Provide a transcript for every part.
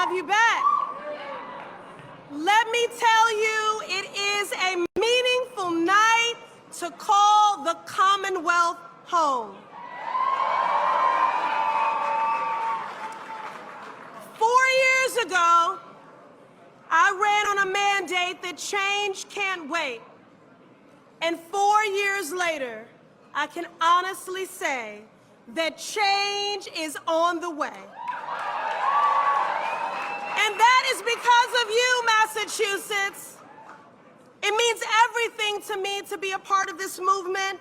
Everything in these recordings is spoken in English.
have you back. Let me tell you, it is a meaningful night to call the Commonwealth home. 4 years ago, I ran on a mandate that change can't wait. And 4 years later, I can honestly say that change is on the way. And that is because of you, Massachusetts. It means everything to me to be a part of this movement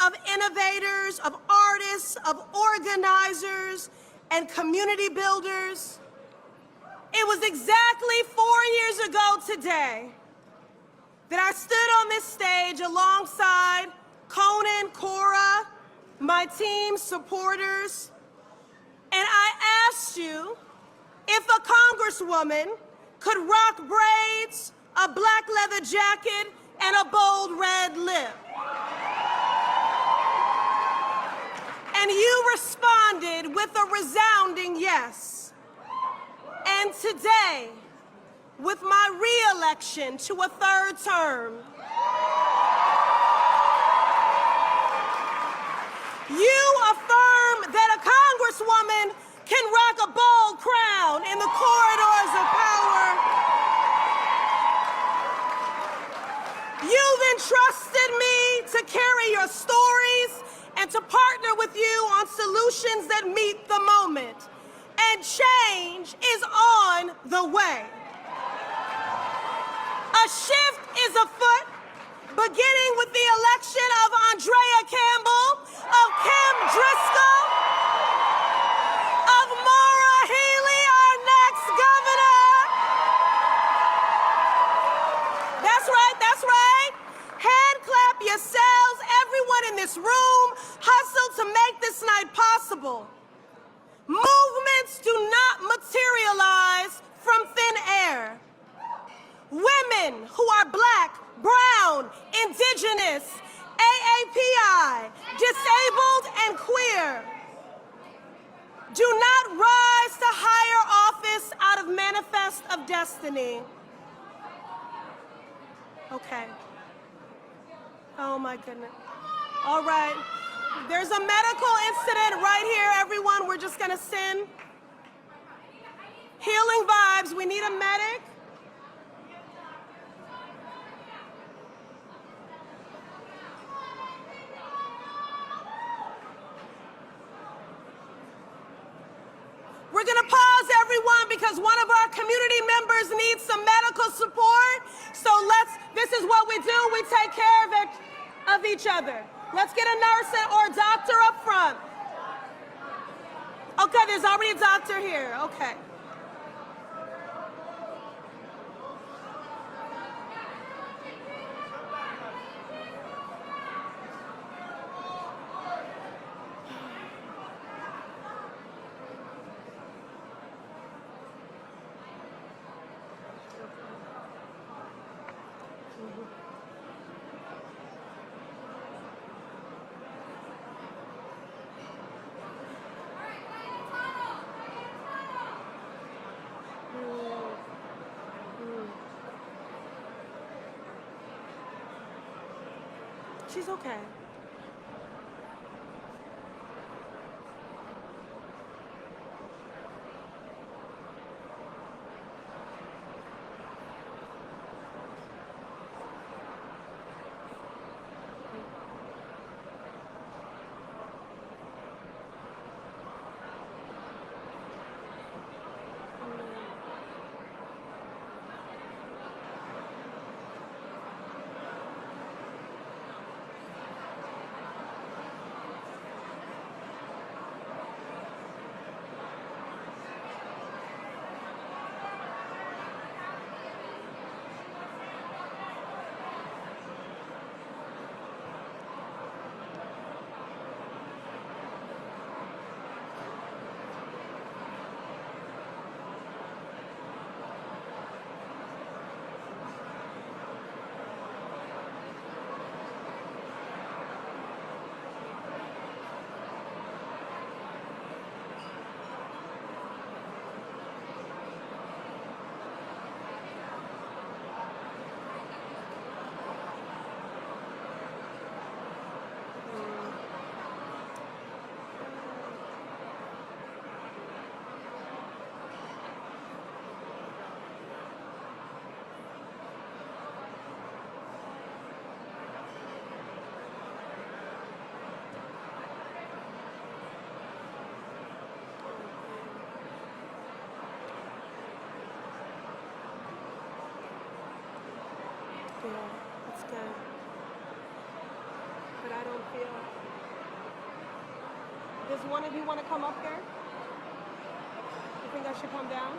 of innovators, of artists, of organizers, and community builders. It was exactly 4 years ago today that I stood on this stage alongside Conan, Cora, my team's supporters, and I asked you if a congresswoman could rock braids, a black leather jacket, and a bold red lip. And you responded with a resounding yes. And today, with my re-election to a third term, you affirm that a congresswoman can rock a bold crown in the corridors of power. You've entrusted me to carry your stories and to partner with you on solutions that meet the moment. And change is on the way. A shift is afoot, beginning with the election of Andrea Campbell, of Kim Driscoll, of Maura Healey, our next governor. That's right. Hand clap yourselves. Everyone in this room hustled to make this night possible. Movements do not materialize from thin air. Women who are black, brown, indigenous, AAPI, disabled, and queer do not rise to higher office out of manifest of destiny. Okay. Oh my goodness. All right. There's a medical incident right here, everyone. We're just gonna send healing vibes. We need a medic. We're gonna pause, everyone, because one of our community members needs some medical support. So this is what we do. We take care of each other. Let's get a nurse or a doctor up front. Okay, there's already a doctor here. Okay. She's okay. Does one of you want to come up here? You think I should come down?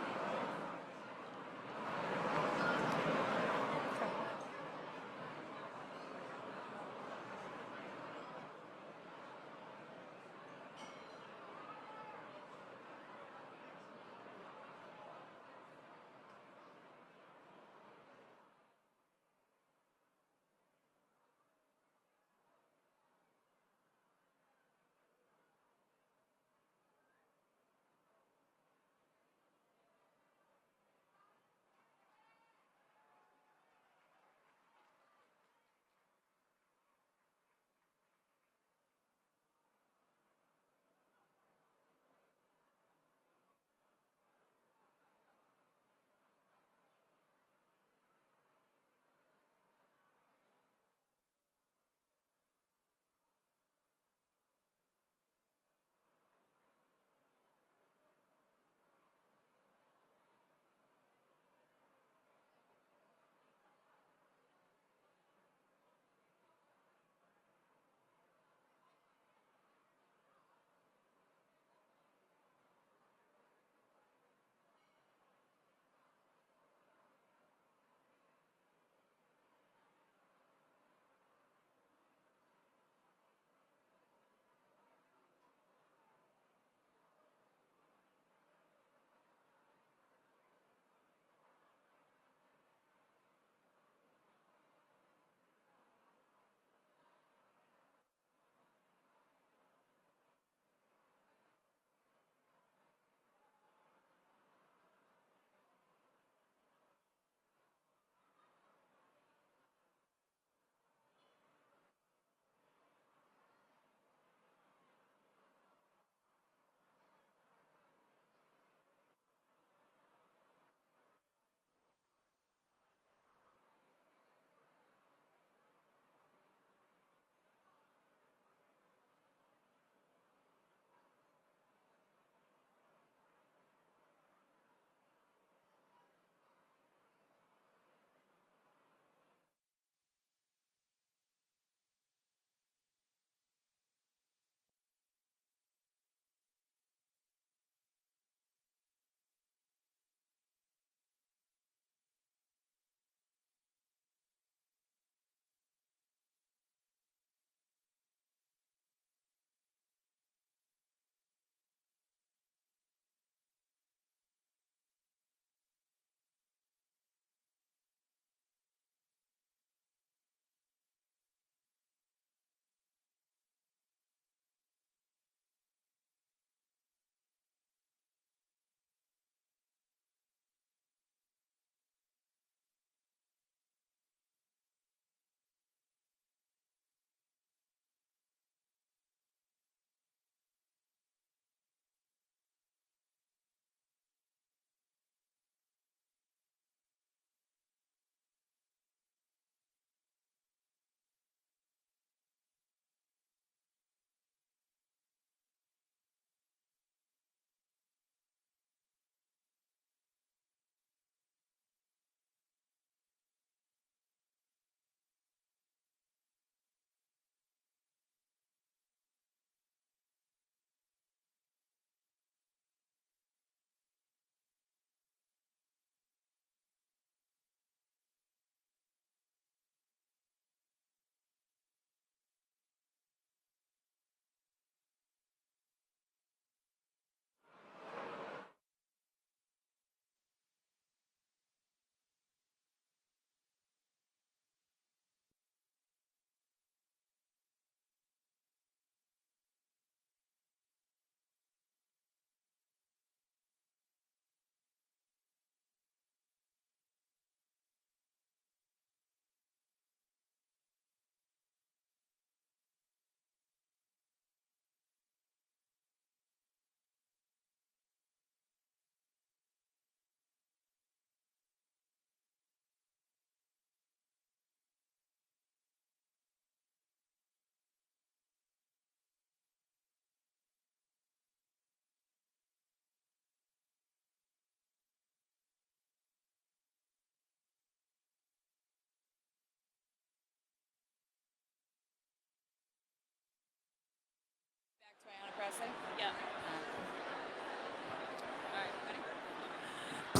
Back to Ayanna Pressley.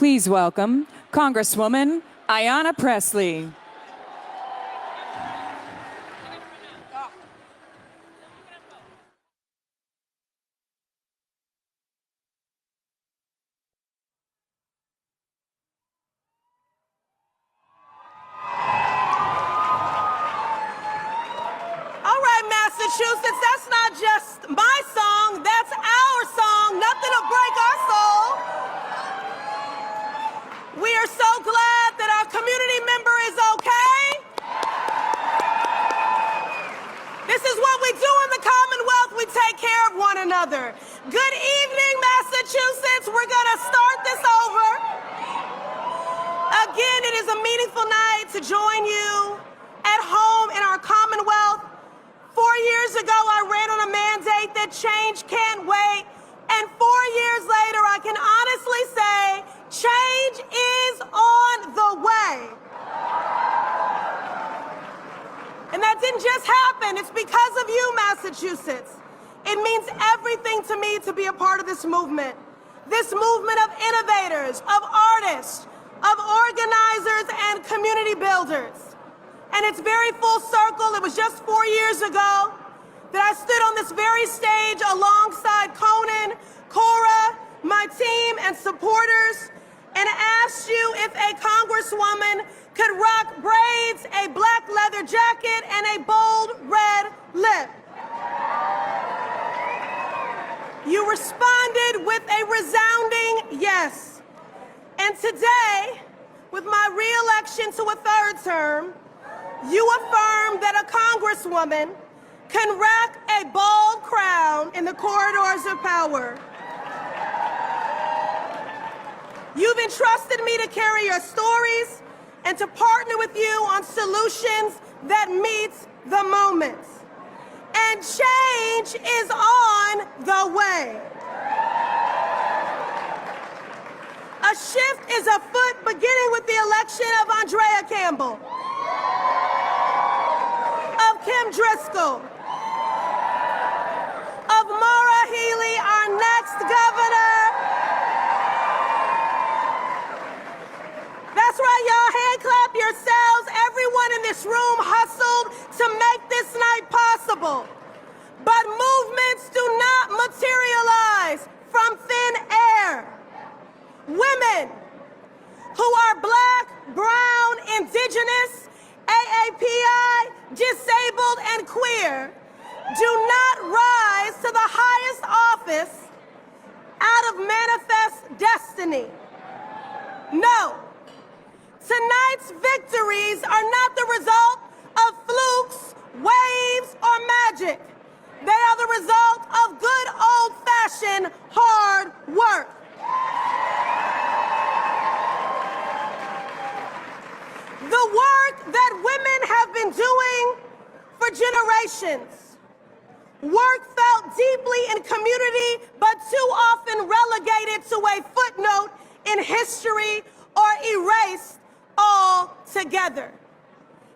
Please welcome Congresswoman Ayanna Pressley. Massachusetts, that's not just my song, that's our song. Nothing will break our soul. We are so glad that our community member is okay. This is what we do in the Commonwealth. We take care of one another. Good evening, Massachusetts. We're going to start this over. Again, it is a meaningful night to join you at home in our Commonwealth. 4 years ago, I ran on a mandate that change can't wait. And 4 years later, I can honestly say, change is on the way. And that didn't just happen. It's because of you, Massachusetts. It means everything to me to be a part of this movement of innovators, of artists, of organizers, and community builders. And it's very full circle. It was just 4 years ago that I stood on this very stage alongside Conan, Cora, my team, and supporters, and asked you if a congresswoman could rock braids, a black leather jacket, and a bold red lip. You responded with a resounding yes. And today, with my re-election to a third term, you affirm that a congresswoman can rock a bald crown in the corridors of power. You've entrusted me to carry your stories and to partner with you on solutions that meet the moment. And change is on the way. A shift is afoot, beginning with the election of Andrea Campbell, of Kim Driscoll, of Maura Healey, our next governor. That's right, y'all, hand clap yourselves. Everyone in this room hustled to make this night possible. But movements do not materialize from thin air. Women who are black, brown, indigenous, AAPI, disabled, and queer do not rise to the highest office out of manifest destiny. No. Tonight's victories are not the result of flukes, waves, or magic. They are the result of good old-fashioned hard work. The work that women have been doing for generations. Work felt deeply in community, but too often relegated to a footnote in history or erased altogether.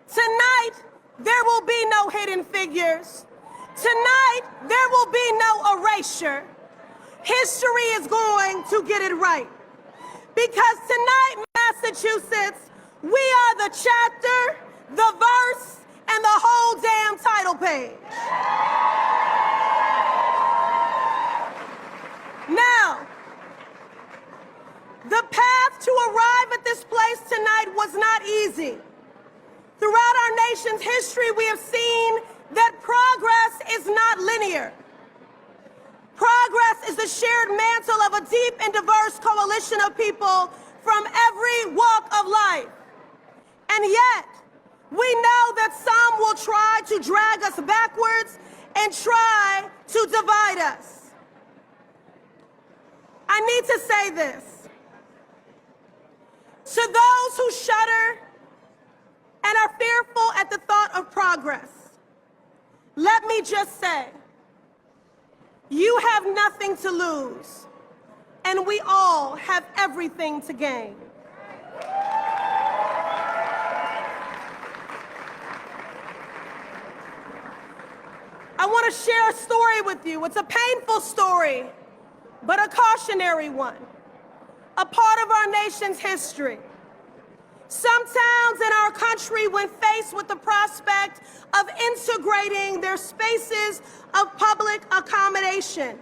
Tonight, there will be no hidden figures. Tonight, there will be no erasure. History is going to get it right. Because tonight, Massachusetts, we are the chapter, the verse, and the whole damn title page. Now, the path to arrive at this place tonight was not easy. Throughout our nation's history, we have seen that progress is not linear. Progress is the shared mantle of a deep and diverse coalition of people from every walk of life. And yet, we know that some will try to drag us backwards and try to divide us. I need to say this. To those who shudder and are fearful at the thought of progress, let me just say, you have nothing to lose, and we all have everything to gain. I want to share a story with you. It's a painful story, but a cautionary one. a part of our nation's history. Some towns in our country, when faced with the prospect of integrating their spaces of public accommodation,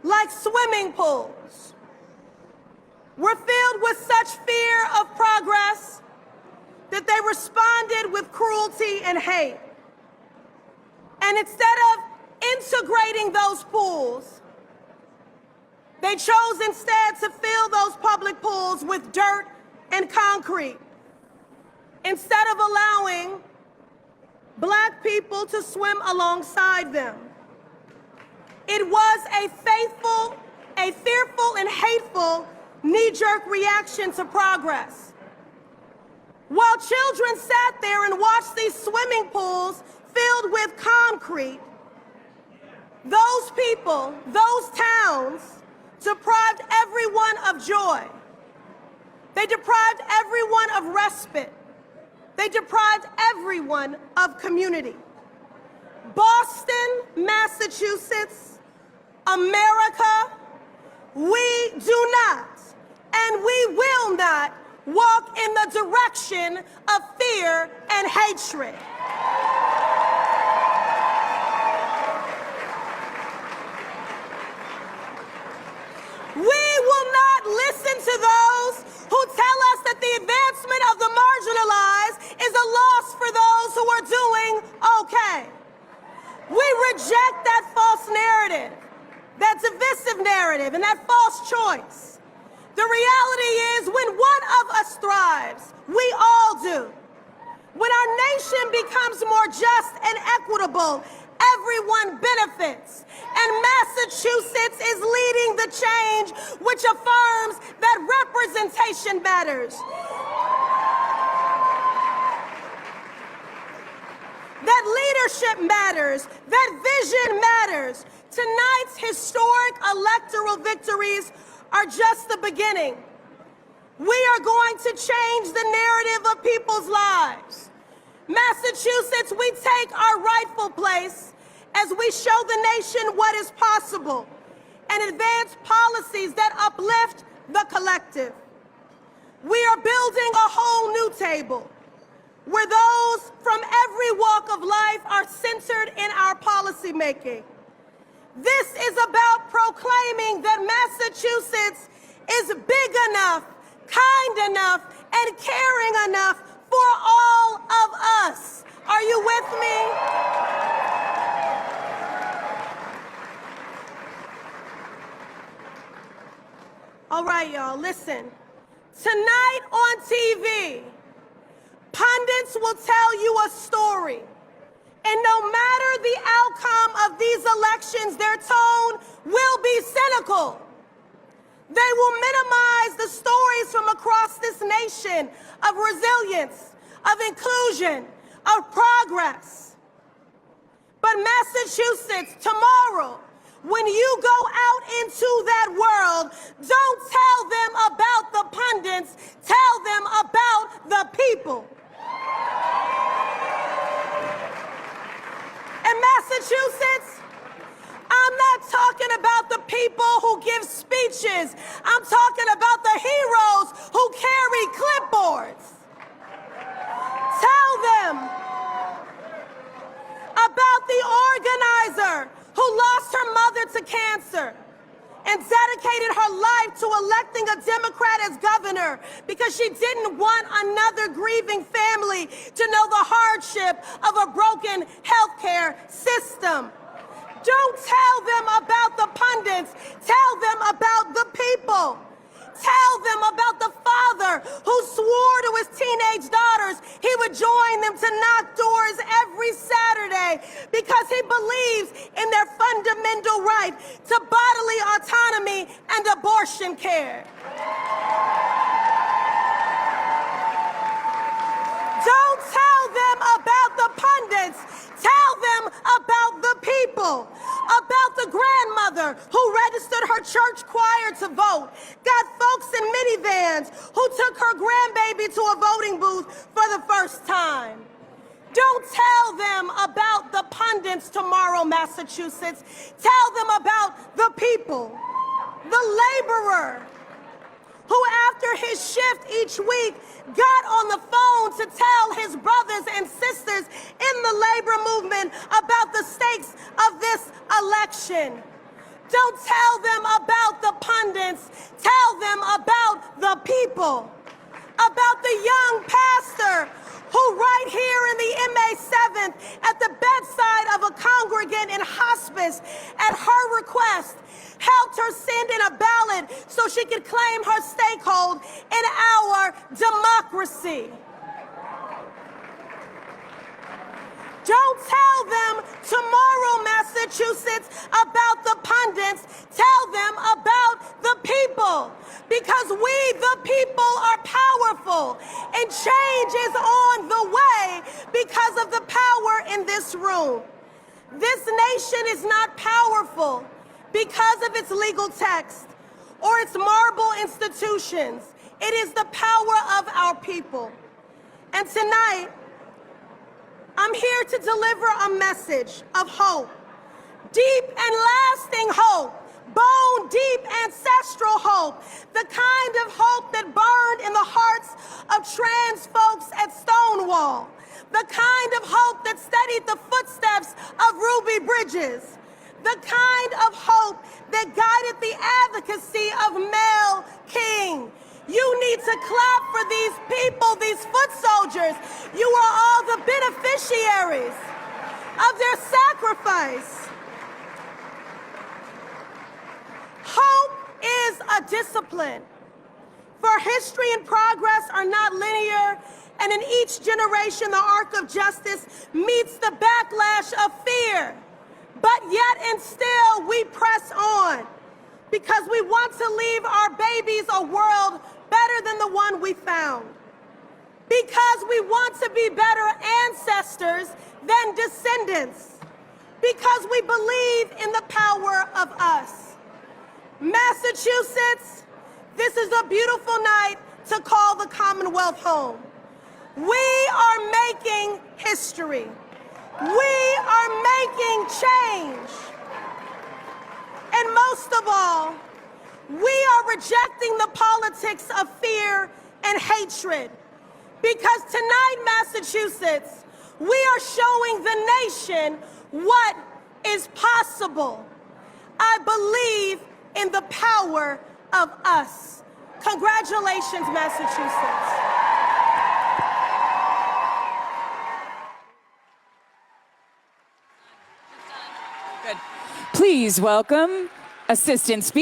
like swimming pools, were filled with such fear of progress that they responded with cruelty and hate. And instead of integrating those pools, they chose instead to fill those public pools with dirt and concrete, instead of allowing Black people to swim alongside them. It was a fearful and hateful knee-jerk reaction to progress. While children sat there and watched these swimming pools filled with concrete, those people, those towns, deprived everyone of joy. They deprived everyone of respite. They deprived everyone of community. Boston, Massachusetts, America, we do not and we will not walk in the direction of fear and hatred. We will not listen to those who tell us that the advancement of the marginalized is a loss for those who are doing okay. We reject that false narrative, that divisive narrative, and that false choice. The reality is, when one of us thrives, we all do. When our nation becomes more just and equitable, everyone benefits. And Massachusetts is leading the change, which affirms that representation matters. That leadership matters. That vision matters. Tonight's historic electoral victories are just the beginning. We are going to change the narrative of people's lives. Massachusetts, we take our rightful place as we show the nation what is possible and advance policies that uplift the collective. We are building a whole new table where those from every walk of life are centered in our policymaking. This is about proclaiming that Massachusetts is big enough, kind enough, and caring enough for all of us. Are you with me? All right, y'all, listen. Tonight on TV, pundits will tell you a story. And no matter the outcome of these elections, their tone will be cynical. They will minimize the stories from across this nation of resilience, of inclusion, of progress. But Massachusetts, tomorrow, when you go out into that world, don't tell them about the pundits, tell them about the people. In Massachusetts, I'm not talking about the people who give speeches. I'm talking about the heroes who carry clipboards. Tell them about the organizer who lost her mother to cancer and dedicated her life to electing a Democrat as governor because she didn't want another grieving family to know the hardship of a broken healthcare system. Don't tell them about the pundits. Tell them about the people. Tell them about the father who swore to his teenage daughters he would join them to knock doors every Saturday because he believes in their fundamental right to bodily autonomy and abortion care. Don't tell them about the pundits. Tell them about the people, about the grandmother who registered her church choir to vote, got folks in minivans who took her grandbaby to a voting booth for the first time. Don't tell them about the pundits tomorrow, Massachusetts. Tell them about the people, the laborer who after his shift each week got on the phone to tell his brothers and sisters in the labor movement about the stakes of this election. Don't tell them about the pundits, tell them about the people, about the young pastor who right here in the MA7th at the bedside of a congregant in hospice at her request helped her send in a ballot so she could claim her stakehold in our democracy. Don't tell them tomorrow, Massachusetts, about the pundits. Tell them about the people. Because we, the people, are powerful. And change is on the way because of the power in this room. This nation is not powerful because of its legal text or its marble institutions. It is the power of our people. And tonight, I'm here to deliver a message of hope, deep and lasting hope, bone deep ancestral hope, the kind of hope that burned in the hearts of trans folks at Stonewall, the kind of hope that steadied the footsteps of Ruby Bridges, the kind of hope that guided the advocacy of Mel King. You need to clap for these people, these foot soldiers. You are all the beneficiaries of their sacrifice. Hope is a discipline. For history and progress are not linear, and in each generation the arc of justice meets the backlash of fear. But yet and still we press on because we want to leave our babies a world better than the one we found. Because we want to be better ancestors than descendants. Because we believe in the power of us. Massachusetts, this is a beautiful night to call the Commonwealth home. We are making history. We are making change. And most of all, we are rejecting the politics of fear and hatred. Because tonight, Massachusetts, we are showing the nation what is possible. I believe in the power of us. Congratulations, Massachusetts. Good. Please welcome Assistant Speaker